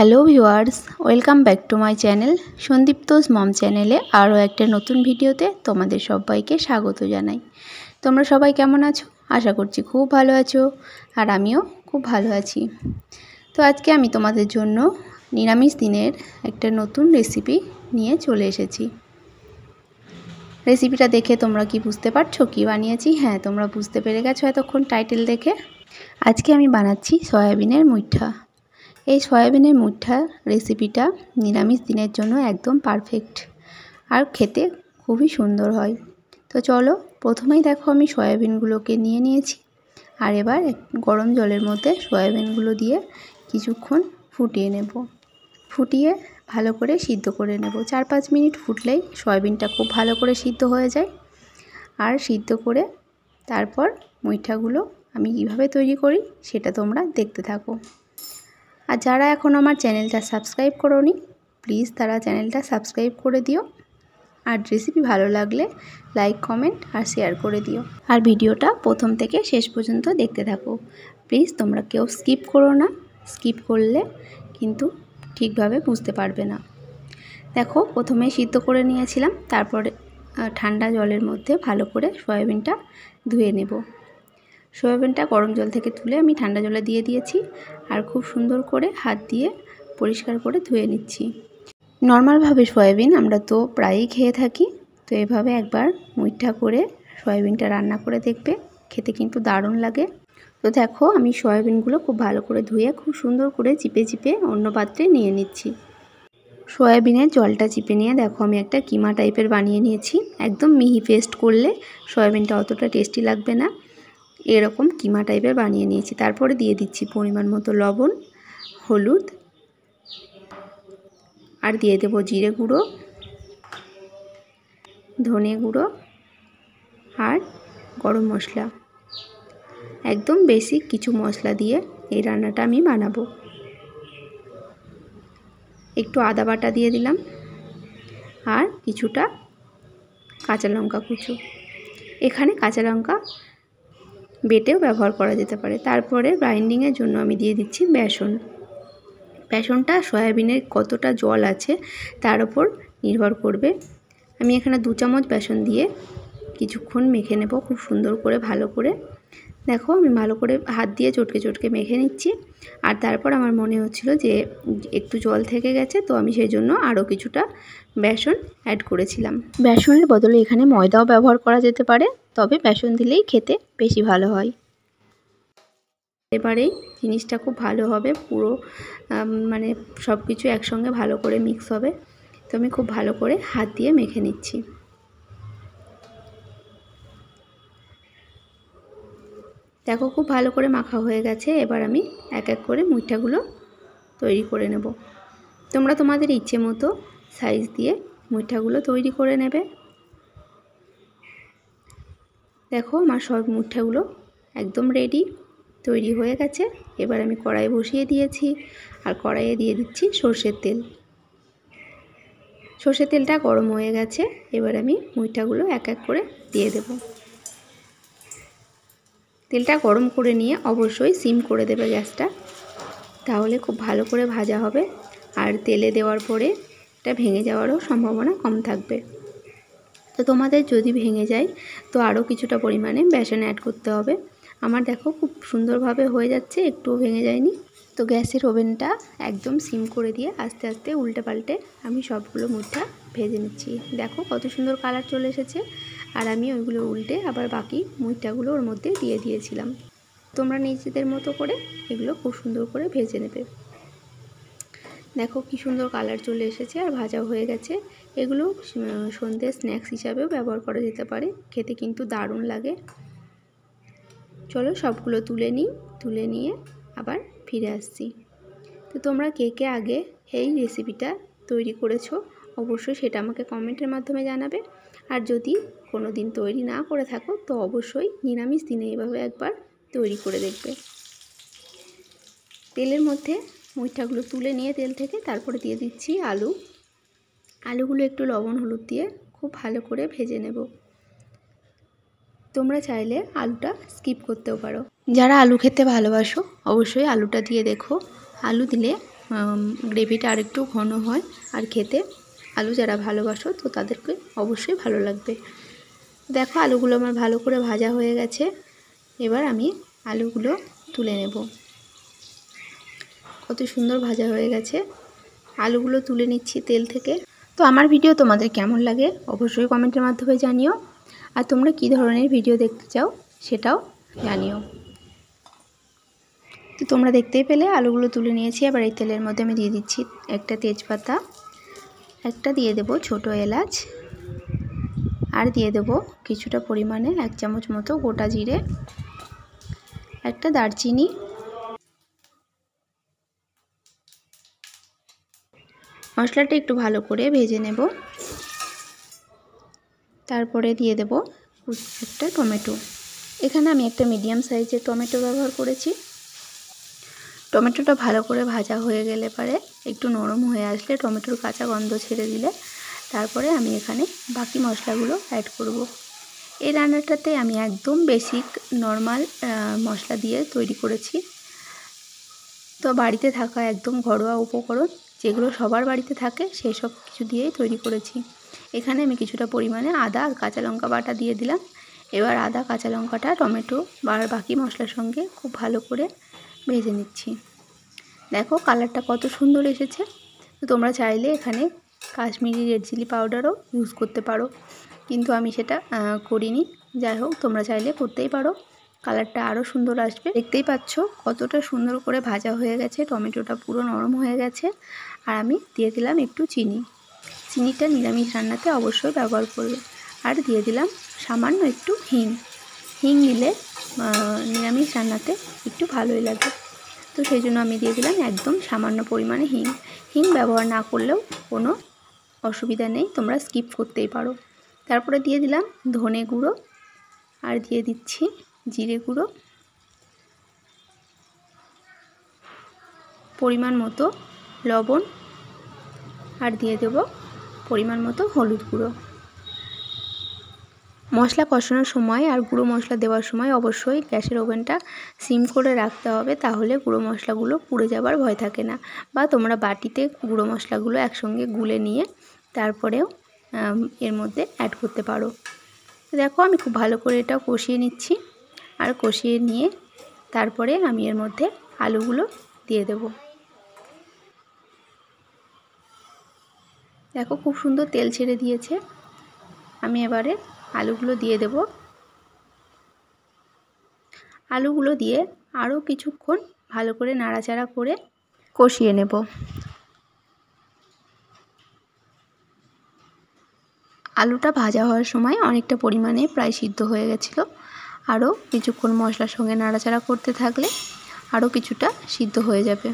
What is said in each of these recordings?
Hello viewers, welcome back to my channel Sandipto's mom চ্যানেলে আরও একটা নতুন ভিডিওতে তোমাদের সবাইকে স্বাগত জানাই। তোমরা সবাই কেমন আছো? আশা করছি খুব ভালো আছো, আর আমিও খুব ভালো আছি। তো আজকে আমি তোমাদের জন্য নিরামিষ দিনের একটা নতুন রেসিপি নিয়ে চলে এসেছি। রেসিপিটা দেখে তোমরা কি বুঝতে পারছো কি বানিয়েছি? হ্যাঁ, তোমরা বুঝতে পেরে গেছো এতক্ষণ টাইটেল দেখে। আজকে আমি বানাচ্ছি সয়াবিনের মুইঠা। এই সয়াবিনের মুইঠা রেসিপিটা নিরামিষ দিনের জন্য একদম পারফেক্ট, আর খেতে খুবই সুন্দর হয়। তো চলো, প্রথমেই দেখো আমি সয়াবিনগুলোকে নিয়ে নিয়েছি, আর এবার গরম জলের মধ্যে সয়াবিনগুলো দিয়ে কিছুক্ষণ ফুটিয়ে নেব। ফুটিয়ে ভালো করে সিদ্ধ করে নেব। 4-5 মিনিট ফুটলেই সয়াবিনটা খুব ভালো করে সিদ্ধ হয়ে যায়। আর সিদ্ধ করে তারপর মুইঠাগুলো আমি কীভাবে তৈরি করি সেটা তোমরা দেখতে থাকো। আর যারা এখন আমার চ্যানেলটা সাবস্ক্রাইব করোনি, প্লিজ তারা চ্যানেলটা সাবস্ক্রাইব করে দিও। আর রেসিপি ভালো লাগলে লাইক, কমেন্ট আর শেয়ার করে দিও। আর ভিডিওটা প্রথম থেকে শেষ পর্যন্ত দেখতে থাকো। প্লিজ তোমরা কেউ স্কিপ করো না, স্কিপ করলে কিন্তু ঠিকভাবে বুঝতে পারবে না। দেখো, প্রথমে সিদ্ধ করে নিয়েছিলাম, তারপরে ঠান্ডা জলের মধ্যে ভালো করে সয়াবিনটা ধুয়ে নেব। সয়াবিনটা গরম জল থেকে তুলে আমি ঠান্ডা জলে দিয়ে দিয়েছি, আর খুব সুন্দর করে হাত দিয়ে পরিষ্কার করে ধুয়ে নিচ্ছি। নর্মালভাবে সয়াবিন আমরা তো প্রায়ই খেয়ে থাকি, তো এভাবে একবার মুইঠা করে সয়াবিনটা রান্না করে দেখবে, খেতে কিন্তু দারুণ লাগে। তো দেখো, আমি সয়াবিনগুলো খুব ভালো করে ধুয়ে খুব সুন্দর করে চিপে চিপে অন্য পাত্রে নিয়ে নিচ্ছি। সয়াবিনের জলটা চিপে নিয়ে দেখো আমি একটা কিমা টাইপের বানিয়ে নিয়েছি। একদম মিহি পেস্ট করলে সয়াবিনটা অতটা টেস্টি লাগবে না, এরকম কিমা টাইপের বানিয়ে নিয়েছি। তারপরে দিয়ে দিচ্ছি পরিমাণ মতো লবণ, হলুদ, আর দিয়ে দেবো জিরে গুঁড়ো, ধনে গুঁড়ো আর গরম মশলা। একদম বেসিক কিছু মশলা দিয়ে এই রান্নাটা আমি বানাবো। একটু আদা বাটা দিয়ে দিলাম, আর কিছুটা কাঁচা লঙ্কা কুচো। এখানে কাঁচা লঙ্কা বেটেও ব্যবহার করা যেতে পারে। তারপরে গ্রাইন্ডিংয়ের জন্য আমি দিয়ে দিচ্ছি বেসন। বেসনটা সয়াবিনের কতটা জল আছে তার উপর নির্ভর করবে। আমি এখানে 2 চামচ বেসন দিয়ে কিছুক্ষণ মেখে নেব খুব সুন্দর করে, ভালো করে। দেখো, আমি ভালো করে হাত দিয়ে চটকে চটকে মেখে নিচ্ছি। আর তারপর আমার মনে হচ্ছিল যে একটু জল থেকে গেছে, তো আমি সেই জন্য আরও কিছুটা বেসন অ্যাড করেছিলাম। বেসনের বদলে এখানে ময়দাও ব্যবহার করা যেতে পারে, তবে বেসন দিলেই খেতে বেশি ভালো হয়। এবারেই জিনিসটা খুব ভালো হবে, পুরো মানে সব কিছু একসঙ্গে ভালো করে মিক্স হবে। তো আমি খুব ভালো করে হাত দিয়ে মেখে নিচ্ছি। দেখো, খুব ভালো করে মাখা হয়ে গেছে। এবার আমি এক এক করে মুইঠাগুলো তৈরি করে নেব। তোমরা তোমাদের ইচ্ছে মতো সাইজ দিয়ে মুইঠাগুলো তৈরি করে নেবে। দেখো, আমার সব মুইঠাগুলো একদম রেডি, তৈরি হয়ে গেছে। এবার আমি কড়াই বসিয়ে দিয়েছি, আর কড়াইয়ে দিয়ে দিচ্ছি সর্ষের তেল। সর্ষের তেলটা গরম হয়ে গেছে, এবার আমি মুইঠাগুলো এক এক করে দিয়ে দেব। তেলটা গরম করে নিয়ে অবশ্যই সিম করে দেবে গ্যাসটা, তাহলে খুব ভালো করে ভাজা হবে। আর তেলে দেওয়ার পরে এটা ভেঙে যাওয়ারও সম্ভাবনা কম থাকবে। তো তোমাদের যদি ভেঙে যায় তো আরও কিছুটা পরিমাণে বেসন অ্যাড করতে হবে। আমার দেখো খুব সুন্দরভাবে হয়ে যাচ্ছে, একটুও ভেঙে যায়নি। তো গ্যাসের ওভেনটা একদম সিম করে দিয়ে আস্তে আস্তে উল্টে পাল্টে আমি সবগুলো মুইঠা ভেজে নিচ্ছি। দেখো কত সুন্দর কালার চলে এসেছে। আর আমি ওইগুলো উল্টে আবার বাকি মুইঠাগুলো ওর মধ্যে দিয়ে দিয়েছিলাম। তোমরা নিজেদের মতো করে এগুলো খুব সুন্দর করে ভেজে নেবে। দেখো কি সুন্দর কালার চলে এসেছে, আর ভাজা হয়ে গেছে। এগুলো সন্ধ্যের স্ন্যাক্স হিসাবেও ব্যবহার করা যেতে পারে, খেতে কিন্তু দারুণ লাগে। চলো সবগুলো তুলে নিই, তুলে নিয়ে আবার ফিরে আসছি। তো তোমরা কে কে আগে এই রেসিপিটা তৈরি করেছো অবশ্যই সেটা আমাকে কমেন্টের মাধ্যমে জানাবে। আর যদি কোনো দিন তৈরি না করে থাকো তো অবশ্যই নিরামিষ দিনে এইভাবে একবার তৈরি করে দেখবে। তেলের মধ্যে মুইঠাগুলো তুলে নিয়ে তেল থেকে তারপরে দিয়ে দিচ্ছি আলু। আলুগুলো একটু লবণ হলুদ দিয়ে খুব ভালো করে ভেজে নেব। তোমরা চাইলে আলুটা স্কিপ করতেও পারো। যারা আলু খেতে ভালোবাসো অবশ্যই আলুটা দিয়ে দেখো। আলু দিলে গ্রেভিটা আরেকটু ঘন হয় আর খেতে আলু যারা ভালোবাসো তো তাদেরকে অবশ্যই ভালো লাগবে। দেখো আলুগুলো আমার ভালো করে ভাজা হয়ে গেছে। এবার আমি আলুগুলো তুলে নেব। কত সুন্দর ভাজা হয়ে গেছে। আলুগুলো তুলে নিচ্ছি তেল থেকে। তো আমার ভিডিও তোমাদের কেমন লাগে অবশ্যই কমেন্টের মাধ্যমে জানিও, আর তোমরা কী ধরনের ভিডিও দেখতে চাও সেটাও জানিও। তো তোমরা দেখতেই পেলে আলুগুলো তুলে নিয়েছি। এবার এই তেলের মধ্যে আমি দিয়ে দিচ্ছি একটা তেজপাতা, একটা দিয়ে দেব ছোট এলাচ, আর দিয়ে দেব কিছুটা পরিমাণে 1 চামচ মতো গোটা জিরে, একটা দারচিনি, মশলাটা একটু ভালো করে ভেজে নেব। তারপরে দিয়ে দেব একটা টমেটো। এখানে আমি একটা মিডিয়াম সাইজের টমেটো ব্যবহার করেছি। টমেটোটা ভালো করে ভাজা হয়ে গেলে পরে একটু নরম হয়ে আসলে টমেটোর কাঁচা গন্ধ ছেড়ে দিলে তারপরে আমি এখানে বাকি মশলাগুলো অ্যাড করব। এই রান্নাটাতে আমি একদম বেসিক নর্মাল মশলা দিয়ে তৈরি করেছি। তো বাড়িতে থাকা একদম ঘরোয়া উপকরণ যেগুলো সবার বাড়িতে থাকে সেই সব কিছু দিয়েই তৈরি করেছি। এখানে আমি কিছুটা পরিমাণে আদা আর কাঁচা লঙ্কা বাটা দিয়ে দিলাম। এবার আদা কাঁচা লঙ্কাটা টমেটো আর বাকি মশলার সঙ্গে খুব ভালো করে ভেজে নিচ্ছি। দেখো কালারটা কত সুন্দর এসেছে। তো তোমরা চাইলে এখানে কাশ্মীরি রেড চিলি পাউডারও ইউজ করতে পারো, কিন্তু আমি সেটা করিনি। যাই হোক তোমরা চাইলে করতেই পারো, কালারটা আরও সুন্দর আসবে। দেখতেই পাচ্ছ কতটা সুন্দর করে ভাজা হয়ে গেছে, টমেটোটা পুরো নরম হয়ে গেছে। আর আমি দিয়ে দিলাম একটু চিনি। চিনিটা নিরামিষ রান্নাতে অবশ্যই ব্যবহার করবে। আর দিয়ে দিলাম সামান্য একটু হিং। হিং দিলে নিরামিষ রান্নাতে একটু ভালোই লাগে, তো সেই জন্য আমি দিয়ে দিলাম একদম সামান্য পরিমাণে হিং। হিং ব্যবহার না করলেও কোনো অসুবিধা নেই, তোমরা স্কিপ করতেই পারো। তারপরে দিয়ে দিলাম ধনে গুঁড়ো, আর দিয়ে দিচ্ছি জিরে গুঁড়ো, পরিমাণ মতো লবণ, আর দিয়ে দেব পরিমাণ মতো হলুদ গুঁড়ো। মশলা কষানোর সময় আর গুঁড়ো মশলা দেওয়ার সময় অবশ্যই গ্যাসের ওভেনটা সিম করে রাখতে হবে, তাহলে গুঁড়ো মশলাগুলো পুড়ে যাবার ভয় থাকে না। বা তোমরা বাটিতে গুঁড়ো মশলাগুলো একসঙ্গে গুলে নিয়ে তারপরেও এর মধ্যে অ্যাড করতে পারো। দেখো আমি খুব ভালো করে এটা কষিয়ে নিচ্ছি, আর কষিয়ে নিয়ে তারপরে আমি এর মধ্যে আলুগুলো দিয়ে দেব। দেখো খুব সুন্দর তেল ছেড়ে দিয়েছে। আমি এবারে আলুগুলো দিয়ে দেব। আলুগুলো দিয়ে আরও কিছুক্ষণ ভালো করে নাড়াচাড়া করে কষিয়ে নেব। আলুটা ভাজা হওয়ার সময় অনেকটা পরিমাণে প্রায় সিদ্ধ হয়ে গেছিলো। আরও কিছুক্ষণ মশলার সঙ্গে নাড়াচাড়া করতে থাকলে আরও কিছুটা সিদ্ধ হয়ে যাবে।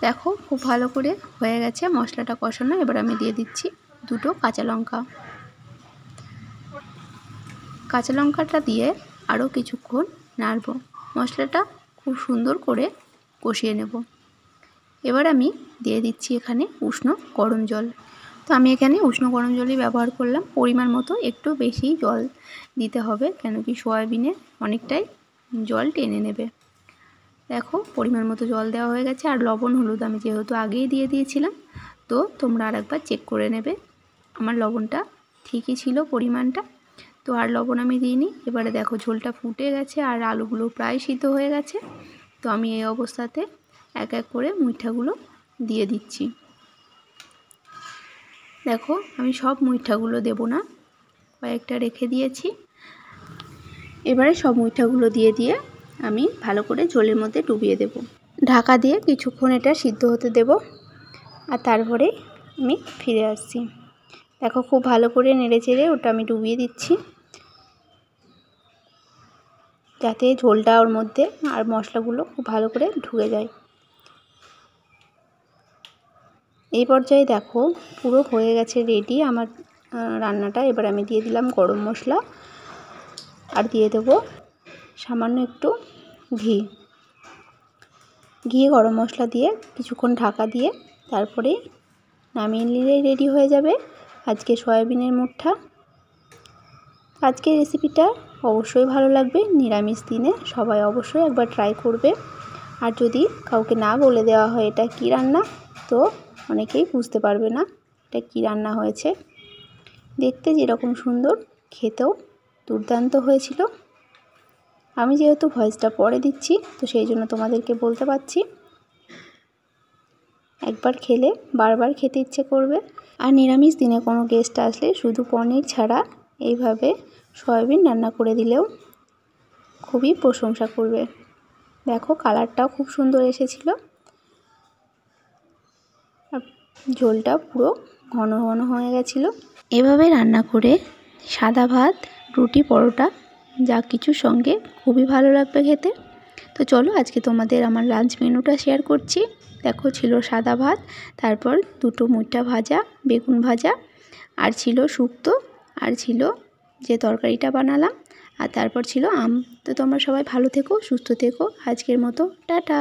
দেখো খুব ভালো করে হয়ে গেছে মশলাটা কষানো। এবার আমি দিয়ে দিচ্ছি দুটো কাঁচা লঙ্কা। কাঁচা লঙ্কাটা দিয়ে আরও কিছুক্ষণ নাড়ব। মশলাটা খুব সুন্দর করে কষিয়ে নেব। এবার আমি দিয়ে দিচ্ছি এখানে উষ্ণ গরম জল। তো আমি এখানে উষ্ণ গরম জলই ব্যবহার করলাম। পরিমাণ মতো একটু বেশি জল দিতে হবে, কেন কি সয়াবিনে অনেকটাই জল টেনে নেবে। দেখো পরিমাণ মতো জল দেওয়া হয়ে গেছে। আর লবণ হলুদ আমি যেহেতু আগেই দিয়ে দিয়েছিলাম, তো তোমরা আরেকবার চেক করে নেবে। আমার লবণটা ঠিকই ছিল পরিমাণটা, তো আর লবণ আমি দিইনি। এবারে দেখো ঝোলটা ফুটে গেছে আর আলুগুলো প্রায় সিদ্ধ হয়ে গেছে। তো আমি এই অবস্থাতে এক এক করে মুইঠাগুলো দিয়ে দিচ্ছি। দেখো আমি সব মুইঠাগুলো দেব না, কয়েকটা রেখে দিয়েছি। এবারে সব মুইঠাগুলো দিয়ে দিয়ে আমি ভালো করে ঝোলের মধ্যে ডুবিয়ে দেব। ঢাকা দিয়ে কিছুক্ষণ এটা সিদ্ধ হতে দেব, আর তারপরে আমি ফিরে আসছি। দেখো খুব ভালো করে নেড়ে চেড়ে ওটা আমি ডুবিয়ে দিচ্ছি, যাতে ঝোলটা ওর মধ্যে আর মশলাগুলো খুব ভালো করে ঢুকে যায়। এই পর্যায়ে দেখো পুরো হয়ে গেছে রেডি আমার রান্নাটা। এবার আমি দিয়ে দিলাম গরম মশলা, আর দিয়ে দেবো সামান্য একটু ঘি। গরম মশলা দিয়ে কিছুক্ষণ ঢাকা দিয়ে তারপরে নামিয়ে নিলেই রেডি হয়ে যাবে আজকে সয়াবিনের মুঠা। আজকের রেসিপিটা অবশ্যই ভালো লাগবে। নিরামিষ দিনে সবাই অবশ্যই একবার ট্রাই করবে। আর যদি কাউকে না বলে দেওয়া হয় এটা কী রান্না, তো অনেকেই বুঝতে পারবে না এটা কী রান্না হয়েছে। দেখতে যেরকম সুন্দর, খেতেও দুর্দান্ত হয়েছিল। আমি যেহেতু ভয়েসটা পরে দিচ্ছি, তো সেই জন্য তোমাদেরকে বলতে পারছি। একবার খেলে বারবার খেতে ইচ্ছে করবে। আর নিরামিষ দিনে কোনো গেস্ট আসলে শুধু পনির ছাড়া এইভাবে সয়াবিন রান্না করে দিলেও খুবই প্রশংসা করবে। দেখো কালারটাও খুব সুন্দর এসেছিল, আর ঝোলটা পুরো ঘন ঘন হয়ে গেছিলো। এভাবে রান্না করে সাদা ভাত, রুটি, পরোটা যা কিছুর সঙ্গে খুবই ভালো লাগবে খেতে। তো চলো আজকে তোমাদের আমার লাঞ্চ মেনুটা শেয়ার করছি। দেখো ছিল সাদা ভাত, তারপর দুটো মুইঠা ভাজা, বেগুন ভাজা, আর ছিল শুক্তো, আর ছিল যে তরকারিটা বানালাম, আর তারপর ছিল আম। তো তোমরা সবাই ভালো থেকো, সুস্থ থেকো। আজকের মতো টাটা।